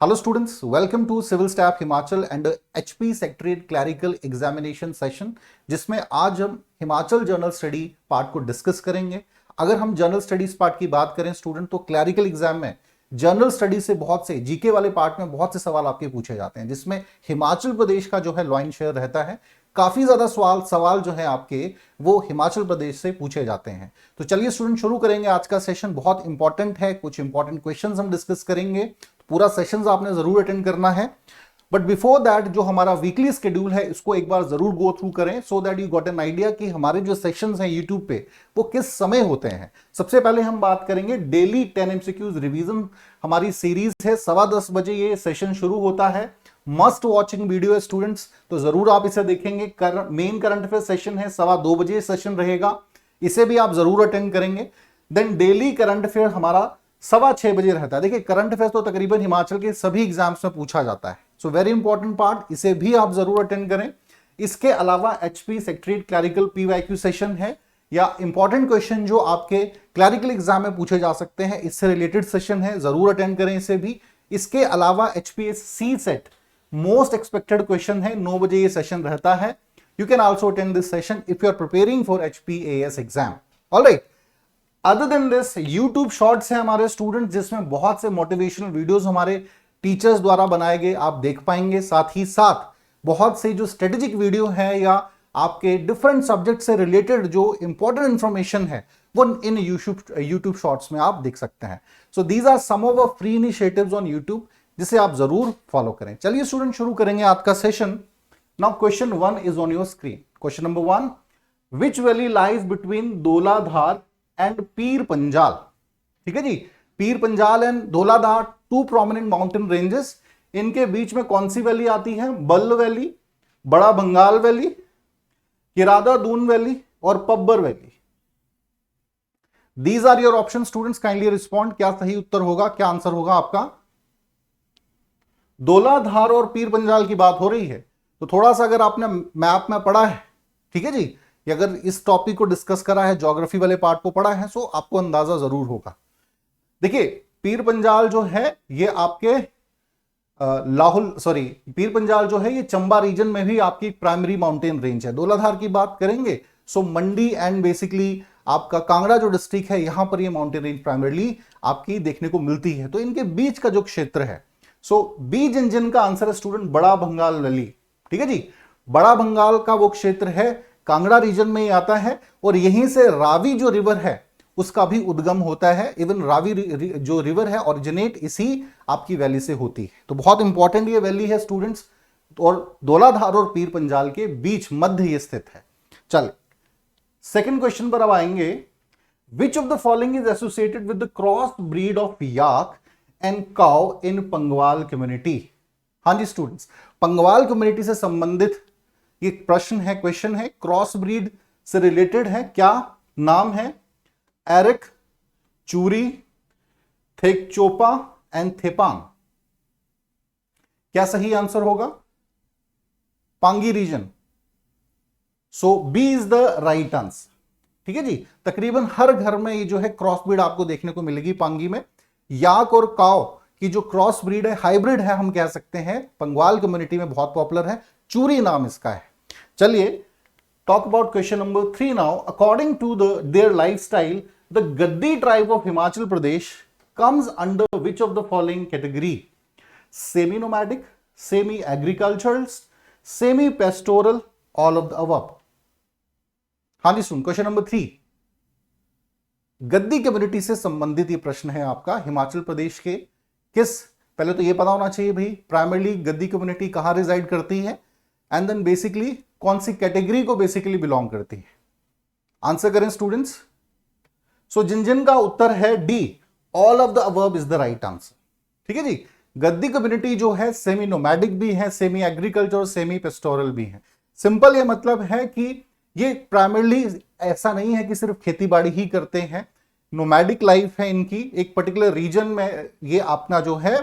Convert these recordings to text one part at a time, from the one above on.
Hello students, welcome to Civil Staff Himachal and HP Secretariat Clerical Examination Session जिसमें आज हम Himachal journal study part को discuss करेंगे। अगर हम जर्नल स्टडीज पार्ट की बात करें स्टूडेंट तो क्लैरिकल एग्जाम में जर्नल स्टडी से बहुत से जीके वाले पार्ट में बहुत से सवाल आपके पूछे जाते हैं जिसमें हिमाचल प्रदेश का जो है लॉइन शेयर रहता है। काफी ज्यादा सवाल जो है आपके वो हिमाचल प्रदेश से पूछे जाते हैं। तो चलिए स्टूडेंट शुरू करेंगे। आज का सेशन बहुत इंपॉर्टेंट है, कुछ इंपॉर्टेंट क्वेश्चंस हम डिस्कस करेंगे। पूरा सेशंस आपने जरूर अटेंड करना है, बट बिफोर दैट जो हमारा वीकली शेड्यूल है इसको एक बार जरूर गो थ्रू करें so that you got an idea कि हमारे जो सेशंस हैं यूट्यूब पे वो किस समय होते हैं। सबसे पहले हम बात करेंगे डेली 10 एमसीक्यूज रिवीजन हमारी सीरीज है। 10:15 बजे ये सेशन शुरू होता है। मस्ट वॉचिंग वीडियो है स्टूडेंट्स, तो जरूर आप इसे देखेंगे। मेन करंट अफेयर सेशन है 2:15 बजे सेशन रहेगा, इसे भी आप जरूर अटेंड करेंगे। देन डेली करंट अफेयर हमारा 6:15 बजे रहता है। देखिए करंट अफेयर्स तो तकरीबन हिमाचल के सभी एग्जाम्स में पूछा जाता है, सो वेरी इंपॉर्टेंट पार्ट, इसे भी आप जरूर अटेंड करें। इसके अलावा HP secretariat clerical PYQ session है या इंपॉर्टेंट क्वेश्चन जो आपके क्लैरिकल एग्जाम में पूछे जा सकते हैं, इससे रिलेटेड सेशन है, जरूर अटेंड करें इसे भी। इसके अलावा HPS C set most expected question है, 9 बजे ये सेशन रहता है। You can also attend this session if you are preparing for HPAS exam. Alright, other than this YouTube shorts है हमारे स्टूडेंट जिसमें बहुत से मोटिवेशनल वीडियोस हमारे टीचर्स द्वारा बनाए गए आप देख पाएंगे। साथ ही साथ बहुत से जो स्ट्रेटेजिक वीडियो है या आपके डिफरेंट सब्जेक्ट से रिलेटेड जो इंपॉर्टेंट इंफॉर्मेशन है वो इन यूट्यूब शॉर्ट्स में आप देख सकते हैं। So these are some of a free initiatives on YouTube जिसे आप जरूर फॉलो करें। चलिए स्टूडेंट शुरू करेंगे आज का session. Now question 1 is on your screen. Question number 1, which valley lies between Dhauladhar and Pir Panjal. ठीक है जी, Pir Panjal and Dhauladhar, to prominent mountain ranges, इनके बीच में कौन सी वैली आती है? Balh valley, Bara Bangal valley, Kiarda Dun valley और Pabbar valley. These are your option students, kindly respond. क्या सही उत्तर होगा, क्या आंसर होगा आपका? धौलाधार और पीर पंजाल की बात हो रही है, तो थोड़ा सा अगर आपने मैप में पढ़ा है, ठीक है जी, अगर इस टॉपिक को डिस्कस करा है, ज्योग्राफी वाले पार्ट को पढ़ा है, सो आपको अंदाजा जरूर होगा। देखिए पीर पंजाल जो है ये आपके पीर पंजाल जो है ये चंबा रीजन में भी आपकी प्राइमरी माउंटेन रेंज है। धौलाधार की बात करेंगे सो मंडी एंड बेसिकली आपका कांगड़ा जो डिस्ट्रिक्ट है यहां पर ये माउंटेन रेंज प्राइमरली आपकी देखने को मिलती है। तो इनके बीच का जो क्षेत्र है, सो बी जिन का आंसर है स्टूडेंट बड़ा बंगाल वैली। ठीक है जी, बड़ा बंगाल का वो क्षेत्र है, कांगड़ा रीजन में ही आता है और यहीं से रावी जो रिवर है उसका भी उद्गम होता है। इवन रावी जो रिवर है ओरिजिनेट इसी आपकी वैली से होती है। तो बहुत इंपॉर्टेंट ये वैली है स्टूडेंट्स, और धौलाधार और पीर पंजाल के बीच मध्य ये स्थित है। चल सेकंड क्वेश्चन पर अब आएंगे। विच of the following is associated with the cross breed of yak and cow in Pangwal community. हाँ जी स्टूडेंट्स, पंगवाल कम्युनिटी से संबंधित ये प्रश्न है, क्वेश्चन है, क्रॉस ब्रीड से रिलेटेड है। क्या नाम है? एरिक, चूरी, थेकचोपा एंड थेपांग। क्या सही आंसर होगा? Pangi region. So B is the right answer. ठीक है जी, तकरीबन हर घर में ये जो है क्रॉस ब्रीड आपको देखने को मिलेगी पांगी में। याक और काव की जो क्रॉस ब्रीड है, हाइब्रिड है हम कह सकते हैं, पंगवाल कम्युनिटी में बहुत पॉपुलर है, चूरी नाम इसका है। चलिए talk about question number 3 now. According to their lifestyle the Gaddi tribe of Himachal Pradesh comes under which of the following category? Semi nomadic, semi agricultural, semi pastoral, all of the above. हाँ जी सुन, क्वेश्चन नंबर 3 गद्दी community से संबंधित ये प्रश्न है आपका। हिमाचल प्रदेश के किस, पहले तो ये पता होना चाहिए भाई प्राइमरली गद्दी कम्युनिटी कहां रिजाइड करती है एंड देन बेसिकली कौन सी कैटेगरी को बेसिकली बिलोंग करती है। आंसर करें स्टूडेंट्स। सो जिन का उत्तर है D, all of the above is the right answer. ठीक है जी, गद्दी कम्युनिटी जो है सेमी नोमैडिक भी है, सेमी एग्रीकल्चर, सेमी पेस्टोरल भी है। सिंपल ये मतलब है कि ये प्राइमरली ऐसा नहीं है कि सिर्फ खेती बाड़ी ही करते हैं, नोमैडिक लाइफ है इनकी। एक पर्टिकुलर रीजन में ये अपना जो है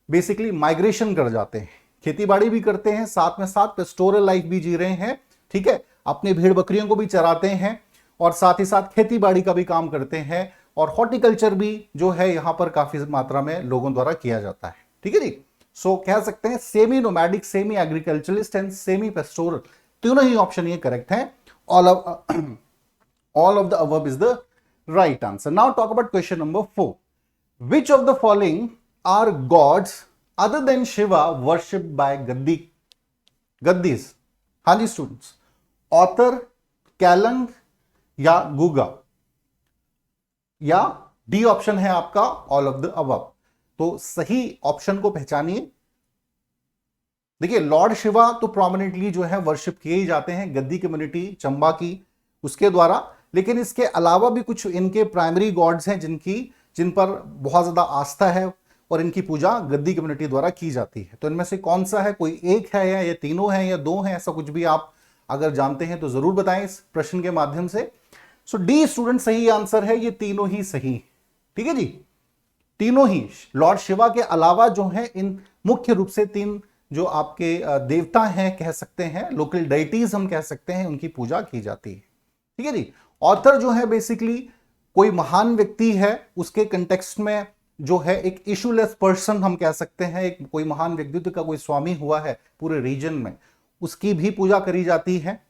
बेसिकली माइग्रेशन कर जाते हैं, खेती बाड़ी भी करते हैं, साथ में साथ पेस्टोरल लाइफ भी जी रहे हैं। ठीक है, अपने भेड़ बकरियों को भी चराते हैं और साथ ही साथ खेती बाड़ी का भी काम करते हैं और हॉर्टिकल्चर भी जो है यहां पर काफी मात्रा में लोगों द्वारा किया जाता है। ठीक है जी, सो कह सकते हैं semi nomadic, semi agriculturalist and semi pastoral, तीनों ही ऑप्शन ये करेक्ट है। All of the above is the right answer. Now talk about question number 4। Which of the following are gods other than Shiva worshipped by Gaddis? हाँ जी students, author, कैलंग या गुगा, या D option है आपका ऑल ऑफ द अबव। तो सही option को पहचानिए। देखिए लॉर्ड शिवा तो प्रोमिनेंटली जो है वर्शिप किए ही जाते हैं गद्दी कम्युनिटी चंबा की उसके द्वारा, लेकिन इसके अलावा भी कुछ इनके प्राइमरी गॉड्स हैं जिन पर बहुत ज्यादा आस्था है और इनकी पूजा गद्दी कम्युनिटी द्वारा की जाती है। तो इनमें से कौन सा है? कोई एक है या ये तीनों हैं या दो हैं? ऐसा कुछ भी आप अगर जानते हैं तो जरूर बताएं इस प्रश्न के माध्यम से। सो डी स्टूडेंट सही आंसर है, ये तीनों ही सही। ठीक है जी, तीनों ही लॉर्ड शिवा के अलावा जो है इन मुख्य रूप से तीन जो आपके देवता हैं कह सकते हैं, लोकल डाइटीज हम कह सकते हैं, उनकी पूजा की जाती है। ठीक है जी। ऑथर जो है बेसिकली कोई महान व्यक्ति है, उसके कंटेक्स्ट में जो है एक इशूलेस पर्सन हम कह सकते हैं, एक कोई महान व्यक्तित्व का कोई स्वामी हुआ है पूरे रीजन में, उसकी भी पूजा करी जाती है।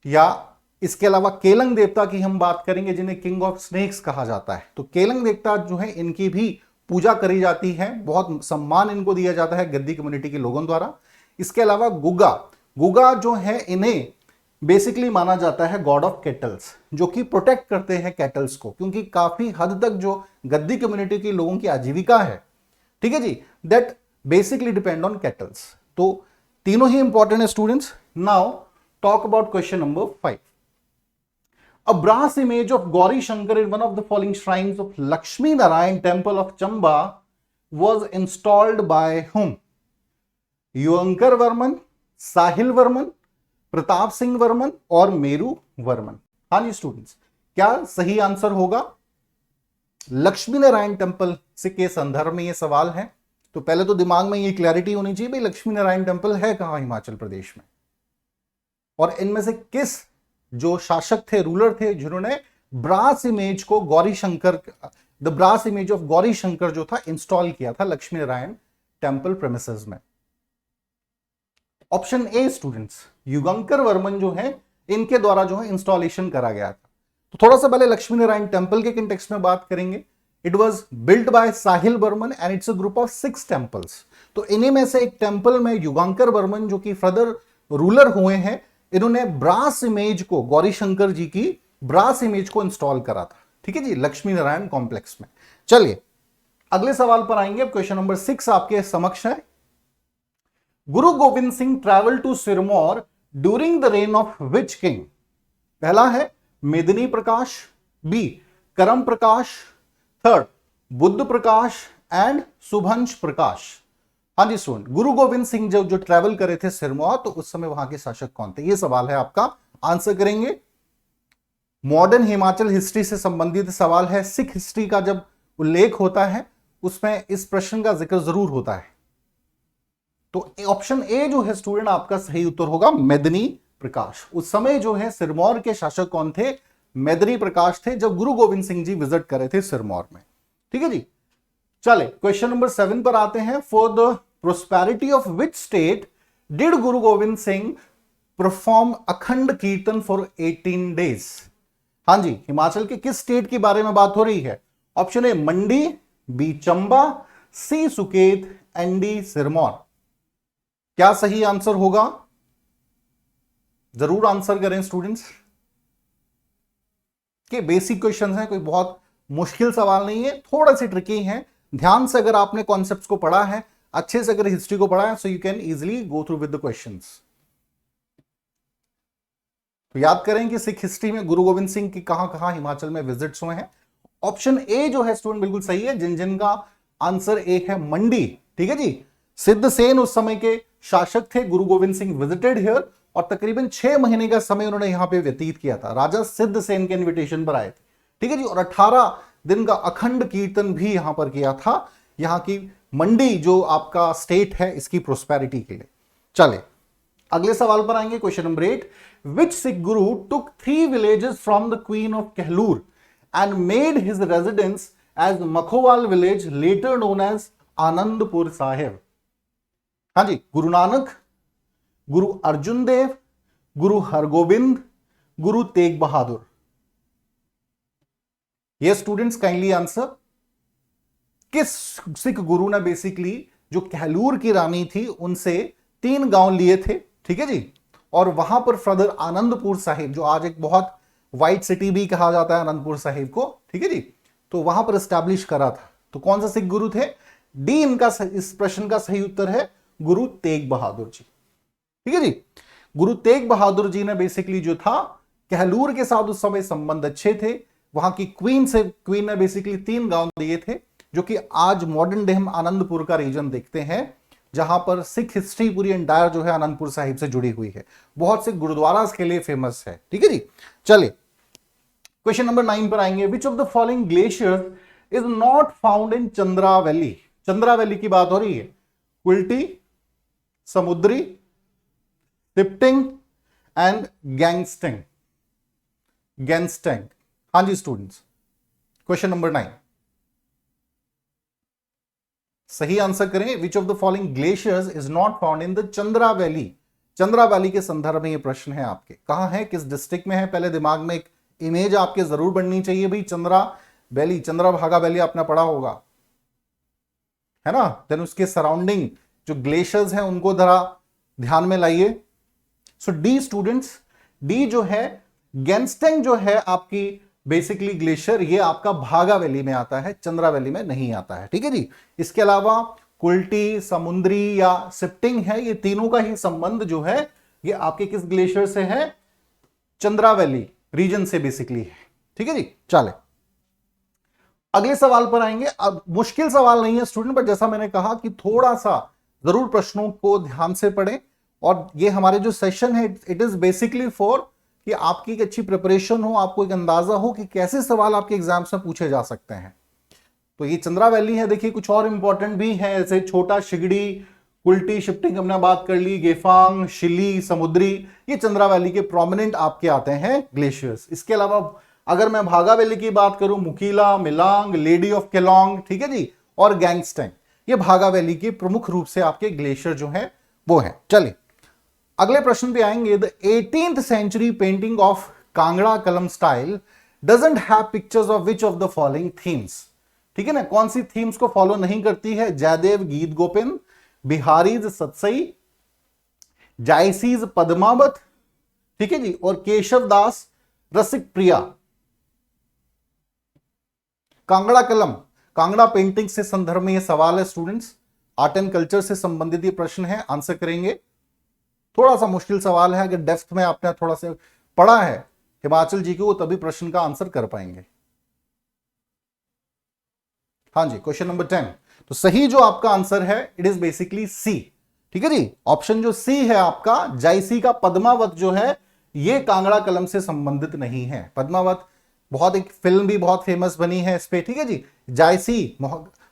या इसके अलावा केलंग देवता की हम बात करेंगे जिन्हें किंग ऑफ स्नेक्स कहा जाता है, तो केलंग देवता जो है इनकी भी पूजा करी जाती है, बहुत सम्मान इनको दिया जाता है गद्दी कम्युनिटी के लोगों द्वारा। इसके अलावा गुगा जो है इन्हें बेसिकली माना जाता है गॉड ऑफ कैटल्स, जो कि प्रोटेक्ट करते हैं कैटल्स को, क्योंकि काफी हद तक जो गद्दी कम्युनिटी के लोगों की आजीविका है, ठीक है जी, that basically depend on cattles. तो तीनों ही इंपॉर्टेंट है students. Now talk about question number 5। A brass image of Gauri Shankar in one of the following shrines of Lakshmi Narayan Temple of Chamba was installed by whom? Yugankar Varman, Sahil Varman, Pratap Singh Varman और मेरू वर्मन। हाँ जी students, क्या सही answer होगा? Lakshmi Narayan temple से के संदर्भ में ये सवाल है, तो पहले तो दिमाग में ये क्लैरिटी होनी चाहिए भाई लक्ष्मी नारायण टेम्पल है कहां हिमाचल प्रदेश में, और इनमें से किस जो शासक थे, रूलर थे, जिन्होंने ब्रास इमेज को Gauri Shankar, the brass image of Gauri Shankar जो था इंस्टॉल किया था लक्ष्मी नारायण टेम्पल प्रेमिसेस में। Option A students, Yugankar Varman जो है इनके द्वारा जो है इंस्टॉलेशन करा गया था। तो थोड़ा सा पहले लक्ष्मी नारायण टेम्पल के कंटेक्स्ट में बात करेंगे। It was built by Sahil Varman and it's a group of 6 temples. तो इन्हीं में से एक टेम्पल में युगंकर वर्मन जो कि फर्दर रूलर हुए हैं, इन्होंने ब्रास इमेज को, गौरी शंकर जी की ब्रास इमेज को इंस्टॉल करा था। ठीक है जी, लक्ष्मी नारायण कॉम्प्लेक्स में। चलिए अगले सवाल पर आएंगे। क्वेश्चन नंबर 6 आपके समक्ष है। Guru Gobind Singh travel to Sirmaur during the reign of which king? पहला है Medini Prakash, B Karam Prakash, third Buddh Prakash and Shubhansh Prakash. हाँ जी स्टूडेंट, गुरु गोविंद सिंह जो ट्रैवल करे थे सिरमौर, तो उस समय वहां के शासक कौन थे? ये सवाल है आपका, आंसर करेंगे। मॉडर्न हिमाचल हिस्ट्री से संबंधित सवाल है। सिख हिस्ट्री का जब उल्लेख होता है उसमें इस प्रश्न का जिक्र जरूर होता है। तो ऑप्शन ए जो है स्टूडेंट आपका सही उत्तर होगा, मेदिनी प्रकाश। उस समय जो है सिरमौर के शासक कौन थे? मेदिनी प्रकाश थे, जब गुरु गोविंद सिंह जी विजिट करे थे सिरमौर में। ठीक है जी, चले क्वेश्चन नंबर 7 पर आते हैं। For the prosperity of which state did Guru Gobind Singh perform अखंड कीर्तन फॉर 18 डेज? हाँ जी, हिमाचल के किस स्टेट के बारे में बात हो रही है? Option A Mandi, B Chamba, C Suket and D Sirmaur. क्या सही आंसर होगा? जरूर आंसर करें स्टूडेंट्स। के बेसिक क्वेश्चंस हैं, कोई बहुत मुश्किल सवाल नहीं है, थोड़ा सी ट्रिकी है। ध्यान से अगर आपने कॉन्सेप्ट्स को पढ़ा है, अच्छे से अगर हिस्ट्री को पढ़ा है, so you can easily go through with the questions. तो याद करें कि सिख हिस्ट्री में गुरु गोविंद सिंह की कहां कहां हिमाचल में विजिट्स हुए हैं। ऑप्शन ए जो है स्टूडेंट बिल्कुल सही है, जिन का आंसर ए है मंडी। ठीक है जी, सिद्ध सेन उस समय के शासक थे, गुरु गोविंद सिंह विजिटेड हियर और तकरीबन 6 महीने का समय उन्होंने यहां पे व्यतीत किया था। राजा सिद्ध सेन के इन्विटेशन पर आए थे। ठीक है जी, और 18 दिन का अखंड कीर्तन भी यहां पर किया था, यहां की मंडी जो आपका स्टेट है इसकी प्रोस्पेरिटी के लिए। चले अगले सवाल पर आएंगे। Question number 8। Which Sikh Guru took 3 villages from the queen of Kahlur and made his residence as Makhowal village, later known as Anandpur Sahib? हाँ जी, गुरु नानक, गुरु अर्जुन देव, गुरु हरगोविंद, गुरु तेग बहादुर। ये स्टूडेंट्स काइंडली आंसर। किस सिख गुरु ने बेसिकली जो कहलूर की रानी थी उनसे 3 गांव लिए थे, ठीक है जी, और वहां पर फर्दर आनंदपुर साहिब, जो आज एक बहुत वाइट सिटी भी कहा जाता है आनंदपुर साहिब को, ठीक है जी, तो वहां पर एस्टैब्लिश करा था। तो कौन सा सिख गुरु थे? डी इनका इस प्रश्न का सही उत्तर है गुरु तेग बहादुर जी, ठीक है जी। गुरु तेग बहादुर जी ने बेसिकली जो था कहलूर के साथ उस समय संबंध अच्छे थे, वहां की क्वीन ने बेसिकली 3 गांव दिए थे, जो कि आज मॉडर्न डे हम आनंदपुर का रीजन देखते हैं, जहां पर सिख हिस्ट्री पूरी एंटायर जो है आनंदपुर साहिब से जुड़ी हुई है। बहुत से गुरुद्वारा के लिए फेमस है, ठीक है जी। चलिए क्वेश्चन नंबर 9 पर आएंगे। विच of the following glacier is not found in Chandra valley? Chandra valley की बात हो रही है। कुल्टी, समुद्री, टिप्टिंग एंड गैंगस्टिंग। गैंगस्टिंग, हाँ जी स्टूडेंट्स, क्वेश्चन नंबर 9 सही आंसर करें। विच of the following glaciers is not found in the Chandra valley? Chandra valley के संदर्भ में ये प्रश्न है आपके, कहां है, किस डिस्ट्रिक्ट में है? पहले दिमाग में एक इमेज आपके जरूर बननी चाहिए भाई। चंद्रा वैली, चंद्रभागा वैली आपने पढ़ा होगा, है ना। देन उसके सराउंडिंग जो ग्लेशियर्स हैं उनको जरा ध्यान में लाइए। सो डी स्टूडेंट्स, डी जो है गैंगस्टिंग जो है आपकी बेसिकली ग्लेशियर, ये आपका भागा वैली में आता है, चंद्रा वैली में नहीं आता है, ठीक है जी। इसके अलावा कुल्टी, समुद्री या सिप्टिंग है, ये तीनों का ही संबंध जो है ये आपके किस ग्लेशियर से है? चंद्रा वैली रीजन से बेसिकली है, ठीक है जी। चले अगले सवाल पर आएंगे। अब मुश्किल सवाल नहीं है स्टूडेंट, बट जैसा मैंने कहा कि थोड़ा सा जरूर प्रश्नों को ध्यान से पढ़ें, और ये हमारे जो सेशन है इट इज बेसिकली फॉर कि आपकी एक अच्छी प्रिपरेशन हो, आपको एक अंदाजा हो कि कैसे सवाल आपके एग्जाम्स में पूछे जा सकते हैं। तो ये चंद्रा वैली है। देखिए कुछ और इंपॉर्टेंट भी है, जैसे छोटा शिगड़ी, कुल्टी, शिफ्टिंग हमने बात कर ली, गेफांग, शिली, समुद्री, ये चंद्रा वैली के प्रोमिनेंट आपके आते हैं ग्लेशियर्स। इसके अलावा अगर मैं भागा वैली की बात करूं, मुकीला, मिलांग, लेडी ऑफ केलोंग, ठीक है जी, और गैंगस्टिंग, ये भागा वैली के प्रमुख रूप से आपके ग्लेशियर जो है वो है। चलिए अगले प्रश्न पे आएंगे। The 18th century painting of Kangra Kalam style doesn't have pictures of which of the following themes? ठीक है ना, कौन सी थीम्स को फॉलो नहीं करती है? जयदेव गीत गोपिंद, बिहारीज सत्सई, जायसीज पद्मावत, ठीक है जी, और केशव दास रसिक प्रिया। कांगड़ा कलम, कांगड़ा पेंटिंग से संदर्भ में ये सवाल है स्टूडेंट्स, आर्ट एंड कल्चर से संबंधित ये प्रश्न है, आंसर करेंगे। थोड़ा सा मुश्किल सवाल है, अगर डेप्थ में आपने थोड़ा सा पढ़ा है हिमाचल जी को तभी प्रश्न का आंसर कर पाएंगे। हाँ जी, क्वेश्चन नंबर 10, तो सही जो आपका आंसर है इट इज बेसिकली सी, ठीक है जी। ऑप्शन जो सी है आपका, जायसी का पद्मावत जो है ये कांगड़ा कलम से संबंधित नहीं है। पद्मावत बहुत एक फिल्म भी बहुत फेमस बनी है इस पे, ठीक है जी। जायसी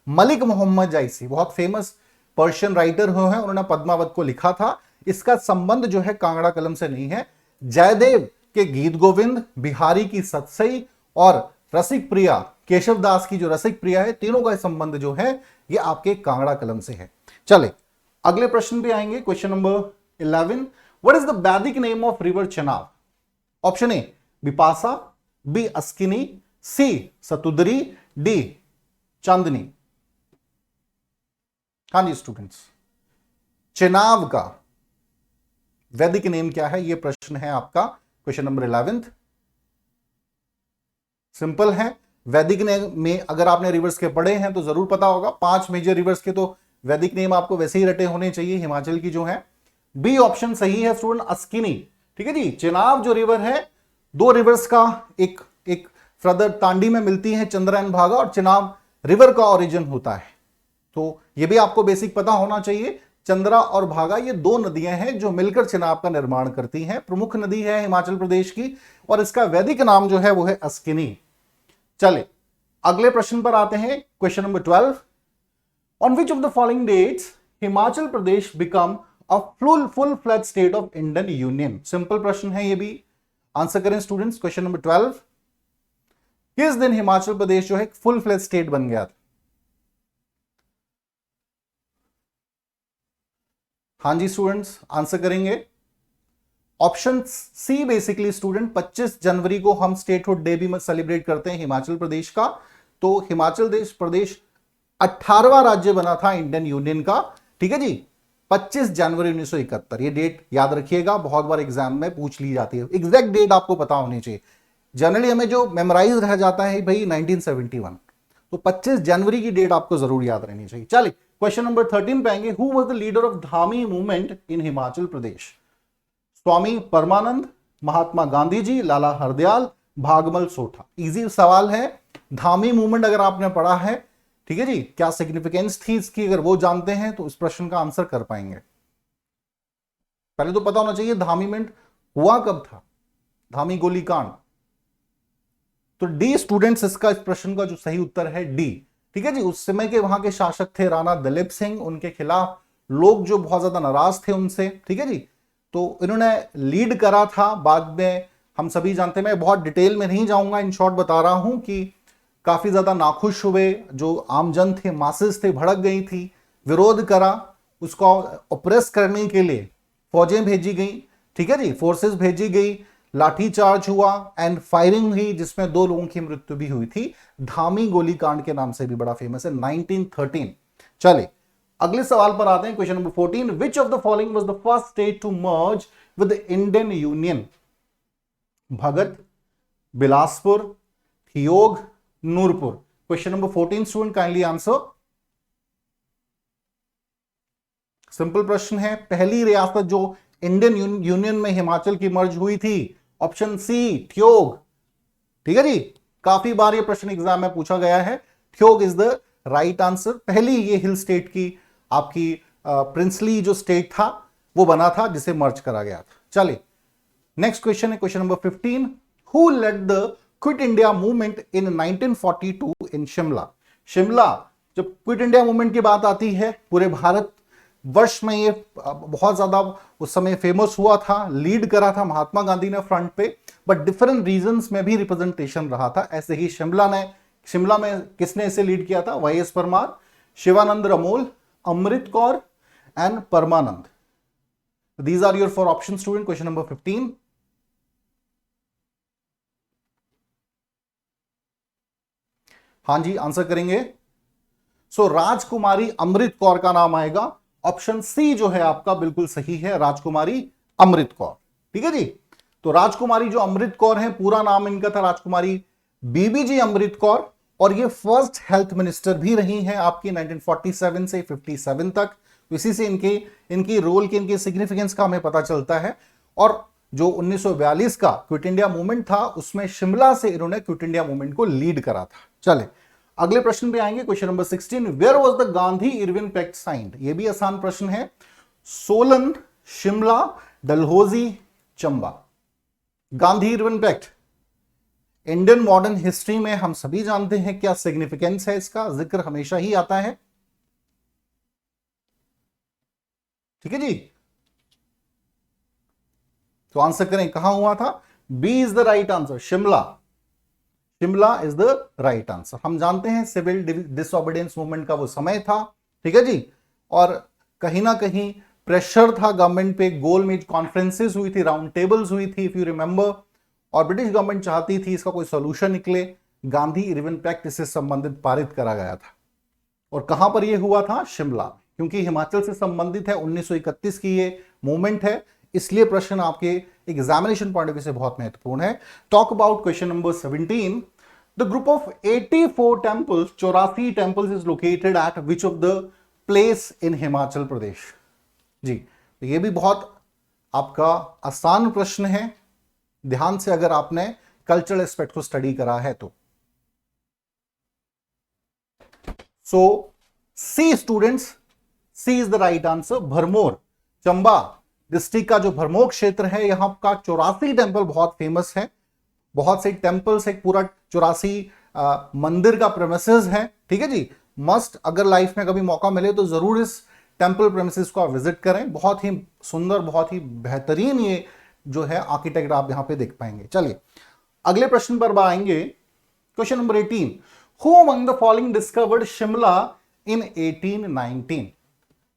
मलिक मोहम्मद जायसी बहुत फेमस पर्शियन राइटर हुए हैं, उन्होंने पद्मावत को लिखा था। इसका संबंध जो है कांगड़ा कलम से नहीं है। जयदेव के गीत गोविंद, बिहारी की सत्सई और रसिक प्रिया, केशव दास की जो रसिक प्रिया है, तीनों का संबंध जो है ये आपके कांगड़ा कलम से है। चले अगले प्रश्न पे आएंगे, question number 11। What is the Vedic name of river Chenab? Option A Bipasha, B Askini, C Satudri, D Chandni. हाँ जी स्टूडेंट्स, चेनाब का वैदिक नेम क्या है, यह प्रश्न है आपका क्वेश्चन नंबर 11। सिंपल है, वैदिक नेम में अगर आपने रिवर्स के पढ़े हैं तो जरूर पता होगा। 5 मेजर रिवर्स के तो वैदिक नेम आपको वैसे ही रटे होने चाहिए, हिमाचल की जो है। बी ऑप्शन सही है स्टूडेंट, अस्किनी, ठीक है जी। चेनाब जो रिवर है, 2 रिवर्स का एक फर्दर तांडी में मिलती है, चंद्रा एंड भागा, और चेनाब रिवर का ओरिजिन होता है। तो यह भी आपको बेसिक पता होना चाहिए। चंद्रा और भागा ये 2 नदियां हैं जो मिलकर चेनाब का निर्माण करती हैं। प्रमुख नदी है हिमाचल प्रदेश की, और इसका वैदिक नाम जो है वो है अस्किनी। चले अगले प्रश्न पर आते हैं, question number 12। On which of the following dates Himachal Pradesh become a full fledged state of Indian union? Simple प्रश्न है ये भी, आंसर करें स्टूडेंट्स। क्वेश्चन नंबर 12, किस दिन हिमाचल प्रदेश जो है फुल फ्लैज स्टेट बन गया था? हाँ जी स्टूडेंट्स, आंसर करेंगे ऑप्शन सी बेसिकली स्टूडेंट 25 जनवरी को हम स्टेटहुड डे भी सेलिब्रेट करते हैं हिमाचल प्रदेश का। तो हिमाचल प्रदेश 18वां राज्य बना था इंडियन यूनियन का, ठीक है जी, 25 जनवरी 1971। ये डेट याद रखिएगा, बहुत बार एग्जाम में पूछ ली जाती है, एग्जैक्ट डेट आपको पता होनी चाहिए। जनरली हमें जो मेमोराइज रह जाता है भाई 1971, तो 25 जनवरी की डेट आपको जरूर याद रहनी चाहिए। चलिए क्वेश्चन नंबर 13 पे आएंगे। Who was the leader of Dhami movement in Himachal Pradesh? Swami Parmanand, Mahatma Gandhi ji, Lala Hardayal, Bhagmal Sotha. Easy सवाल है। धामी मूवमेंट अगर आपने पढ़ा है, ठीक है जी, क्या सिग्निफिकेंस थी इसकी, अगर वो जानते हैं तो इस प्रश्न का आंसर कर पाएंगे। पहले तो पता होना चाहिए धामी मूवमेंट हुआ कब था, धामी गोलीकांड। तो डी स्टूडेंट्स, इसका इस प्रश्न का जो सही उत्तर है डी, ठीक है जी। उस समय के वहां के शासक थे राणा दलीप सिंह, उनके खिलाफ लोग जो बहुत ज्यादा नाराज थे उनसे, ठीक है जी, तो इन्होंने लीड करा था। बाद में हम सभी जानते हैं, मैं बहुत डिटेल में नहीं जाऊंगा, इन शॉर्ट बता रहा हूं कि काफी ज्यादा नाखुश हुए, जो आमजन थे, मासेस थे, भड़क गई थी, विरोध करा, उसको ऑप्रेस करने के लिए फौजें भेजी गई, ठीक है जी, फोर्सेस भेजी गई, लाठीचार्ज हुआ एंड फायरिंग हुई, जिसमें 2 लोगों की मृत्यु भी हुई थी। धामी गोलीकांड के नाम से भी बड़ा फेमस है, 1913। चले अगले सवाल पर आते हैं, question number 14। Which of the following was the first state to merge with the Indian union? Bhagat, Bilaspur, Theog, Nurpur. Question number 14 student, kindly answer. Simple प्रश्न है, पहली रियासत जो इंडियन यूनियन में हिमाचल की मर्ज हुई थी, ऑप्शन सी ठियोग, ठीक है जी। काफी बार ये प्रश्न एग्जाम में पूछा गया है, Theog is the right answer. पहली ये हिल स्टेट की आपकी प्रिंसली जो स्टेट था वो बना था, जिसे मर्ज करा गया था। चलिए नेक्स्ट क्वेश्चन है, question number 15। Who led the quit India movement in 1942 in Shimla? Shimla, जब क्विट इंडिया मूवमेंट की बात आती है, पूरे भारत वर्ष में ये बहुत ज्यादा उस समय फेमस हुआ था, लीड करा था महात्मा गांधी ने फ्रंट पे, बट डिफरेंट रीजंस में भी रिप्रेजेंटेशन रहा था। ऐसे ही शिमला में किसने इसे लीड किया था? Y S. Parmar, Shivanand Ramol, Amrit Kaur and Parmanand. These are your 4 option student. Question number 15। हाँ जी, आंसर करेंगे। सो राजकुमारी अमृत कौर का नाम आएगा। ऑप्शन सी जो है आपका बिल्कुल सही है, राजकुमारी अमृत कौर, ठीक है जी। तो राजकुमारी जो अमृत कौर है, पूरा नाम इनका था राजकुमारी बीबीजी अमृत कौर, और ये फर्स्ट हेल्थ मिनिस्टर भी रही हैं आपकी 1947 से 57 तक। तो इसी से इनकी रोल की, इनकी सिग्निफिकेंस का हमें पता चलता है। और जो 1942 का क्विट इंडिया मूवमेंट था, उसमें शिमला से इन्होंने क्विट इंडिया मूवमेंट को लीड करा था। चले अगले प्रश्न पे आएंगे, question number 16। Where was the Gandhi Irwin pact signed? ये भी आसान प्रश्न है। Solan, Shimla, Dalhousie, Chamba. Gandhi Irwin pact Indian modern history में हम सभी जानते हैं क्या सिग्निफिकेंस है, इसका जिक्र हमेशा ही आता है, ठीक है जी। तो आंसर करें, कहां हुआ था? B is the right answer, Shimla. Shimla is the right answer. हम जानते हैं सिविल डिसओबीडियंस मूवमेंट का वो समय था, ठीक है जी, और कहीं ना कहीं प्रेशर था गवर्नमेंट पे, गोलमेज कॉन्फ्रेंसेस हुई थी, राउंड टेबल्स हुई थी, इफ यू रिमेंबर, और ब्रिटिश गवर्नमेंट चाहती थी इसका कोई सॉल्यूशन निकले। गांधी इरविन पैक्ट इससे संबंधित पारित करा गया था, और कहां पर यह हुआ था? शिमला, क्योंकि हिमाचल से संबंधित है, 1931 की ये मूवमेंट है, इसलिए प्रश्न आपके एग्जामिनेशन पॉइंट ऑफ व्यू से बहुत महत्वपूर्ण है। Talk about question number 17। The group of 84 temples, 84 temples is located at which of the place in Himachal Pradesh? जी, तो ये भी बहुत आपका आसान प्रश्न है, ध्यान से अगर आपने कल्चरल एस्पेक्ट को स्टडी करा है तो। So C students, C is the right answer, Bharmour. Chamba district का जो भरमौर क्षेत्र है, यहां का 84 टेम्पल बहुत फेमस है, बहुत से टेम्पल्स, एक पूरा 84 मंदिर का प्रेमिसेस है, ठीक है जी। मस्ट, अगर लाइफ में कभी मौका मिले तो जरूर इस टेम्पल प्रेमिसेस को आप विजिट करें, बहुत ही सुंदर, बहुत ही बेहतरीन ये जो है आर्किटेक्ट आप यहां पे देख पाएंगे। चलिए अगले प्रश्न पर आएंगे, question number 18। Who among the following discovered Shimla in 1819?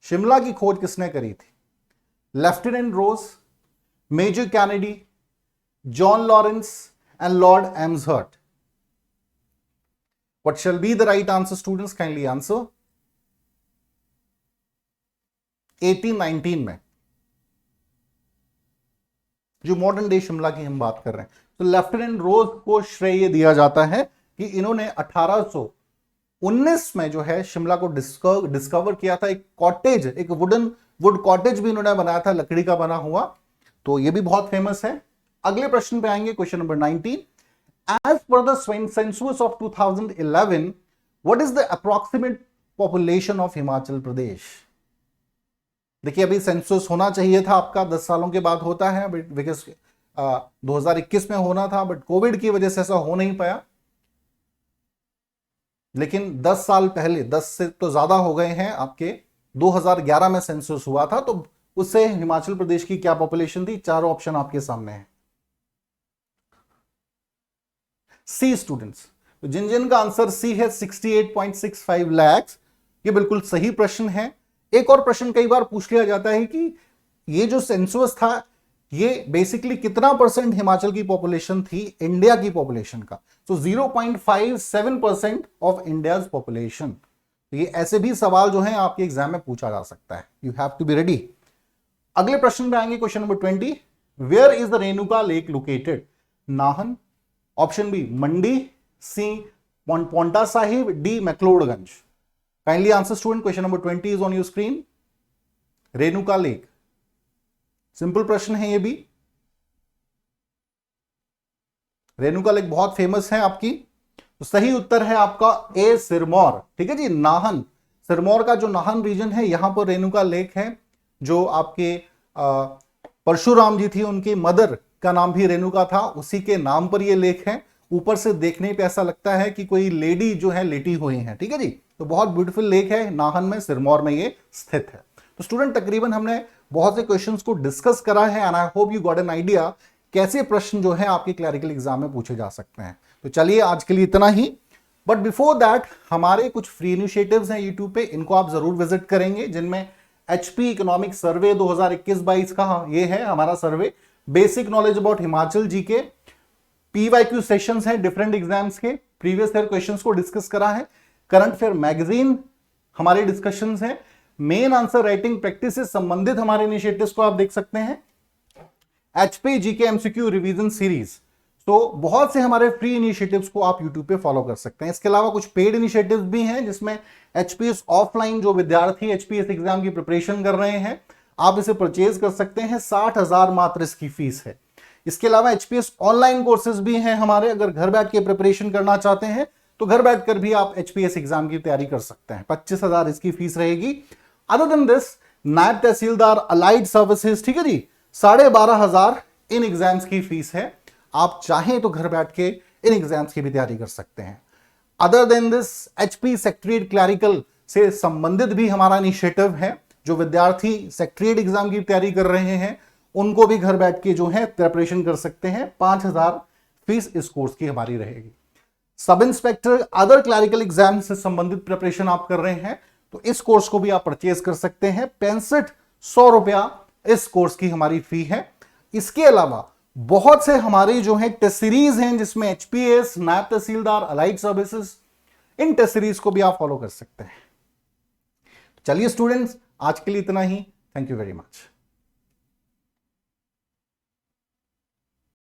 Shimla की खोज किसने करी थी? Lieutenant Ross, major Kennedy, John Lawrence and Lord Amherst? What shall be the right answer, students? Kindly answer. 1819 में, जो मॉडर्न डे शिमला की हम बात कर रहे हैं, तो लेफ्टिनेंट रोज को श्रेय दिया जाता है कि इन्होंने 1819 में जो है शिमला को डिस्कवर किया था। एक कॉटेज, एक वुड कॉटेज भी इन्होंने बनाया था, लकड़ी का बना हुआ, तो ये भी बहुत फेमस है। अगले प्रश्न पे आएंगे, question number 19। As per the census of 2011, what is the approximate population of Himachal Pradesh? देखिए, अभी सेंसस होना चाहिए था आपका, 10 सालों के बाद होता है, बिकॉज 2021 में होना था, बट कोविड की वजह से ऐसा हो नहीं पाया। लेकिन 10 साल पहले, 10 से तो ज्यादा हो गए हैं आपके, 2011 में सेंसस हुआ था, तो उससे हिमाचल प्रदेश की क्या पॉपुलेशन थी? चारों ऑप्शन आपके सामने है। सी स्टूडेंट्स, तो जिन जिन का आंसर सी है 68.65 लाख, ये बिल्कुल सही प्रश्न है। एक और प्रश्न कई बार पूछ लिया जाता है कि ये जो सेंसस था, ये बेसिकली कितना परसेंट हिमाचल की पॉपुलेशन थी इंडिया की पॉपुलेशन का? तो 0.57% ऑफ इंडियाज पॉपुलेशन। ये ऐसे भी सवाल जो है आपके एग्जाम में पूछा जा सकता है, you have to be ready. अगले प्रश्न पे आएंगे, question number 20। Where is the Renuka lake located? Nahan, option B Mandi, C Paonta Sahib, D McLeodganj. Kindly answer student, question number 20 is on your screen. Renuka lake, simple प्रश्न है ये भी। रेणुका लेक बहुत फेमस है आपकी, तो सही उत्तर है आपका ए सिरमौर। ठीक है जी, नाहन, सिरमौर का जो नाहन रीजन है, यहां पर रेणुका लेक है, जो आपके परशुराम जी थी, उनकी मदर का नाम भी रेणुका था, उसी के नाम पर ये लेक है। ऊपर से देखने पे ऐसा लगता है कि कोई लेडी जो है लेटी हुई है। ठीक है जी, तो बहुत ब्यूटीफुल लेक है, नाहन में, सिरमौर में ये स्थित है। तो स्टूडेंट, तकरीबन हमने बहुत से क्वेश्चंस को डिस्कस करा है, and I hope you got an idea कैसे प्रश्न जो है आपके क्लरिकल एग्जाम में पूछे जा सकते हैं। तो चलिए, आज के लिए इतना ही। बट बिफोर दैट, हमारे कुछ फ्री इनिशिएटिव्स हैं यूट्यूब पे, इनको आप जरूर विजिट करेंगे, जिनमें एचपी इकोनॉमिक सर्वे 2021-22 का ये है हमारा सर्वे। बेसिक नॉलेज अबाउट हिमाचल जी के पीवाईक्यू सेशंस हैं डिफरेंट एग्जाम्स के, प्रीवियस ईयर क्वेश्चंस को डिस्कस करा है। करंट अफेयर मैगजीन हमारे डिस्कशंस हैं। मेन आंसर राइटिंग प्रैक्टिस से संबंधित हमारे इनिशिएटिव्स को आप देख सकते हैं। HP GK MCQ revision series, तो बहुत से हमारे फ्री इनिशिएटिव्स को आप यूट्यूब पे फॉलो कर सकते हैं। इसके अलावा कुछ पेड इनिशिएटिव्स भी हैं, जिसमें एचपीएस ऑफलाइन, जो विद्यार्थी एचपीएस एग्जाम की प्रिपरेशन कर रहे हैं, आप इसे परचेज कर सकते हैं। 60,000 मात्र इसकी फीस है। इसके अलावा एचपीएस ऑनलाइन कोर्सेज भी हैं हमारे, अगर घर बैठ के प्रिपरेशन करना चाहते हैं तो घर बैठकर भी आप एचपीएस एग्जाम की तैयारी कर सकते हैं। 25,000 इसकी फीस रहेगी। अदर देन दिस, नायब तहसीलदार अलाइड सर्विसेज, ठीक है जी, 12,500 इन एग्जाम्स की फीस है। आप चाहें तो घर बैठ के इन एग्जाम्स की भी तैयारी कर सकते हैं। Other than this, HP secretariat clerical से संबंधित भी हमारा इनिशिएटिव है। जो विद्यार्थी सेक्रेटरीट एग्जाम की तैयारी कर रहे हैं, उनको भी घर बैठ के जो है प्रिपरेशन कर सकते हैं। 5,000 फीस इस कोर्स की हमारी रहेगी। Sub inspector, other clerical exam से संबंधित प्रिपरेशन आप कर रहे हैं, तो इस कोर्स को भी आप परचेज कर सकते हैं। 6500 रुपया इस कोर्स की हमारी फी है। इसके अलावा बहुत से हमारे जो है टेस्ट सीरीज हैं, जिसमें एचपीएस, नायब तहसीलदार, अलाइड सर्विसेज, इन टेस्ट सीरीज को भी आप फॉलो कर सकते हैं। चलिए स्टूडेंट्स, आज के लिए इतना ही। Thank you very much.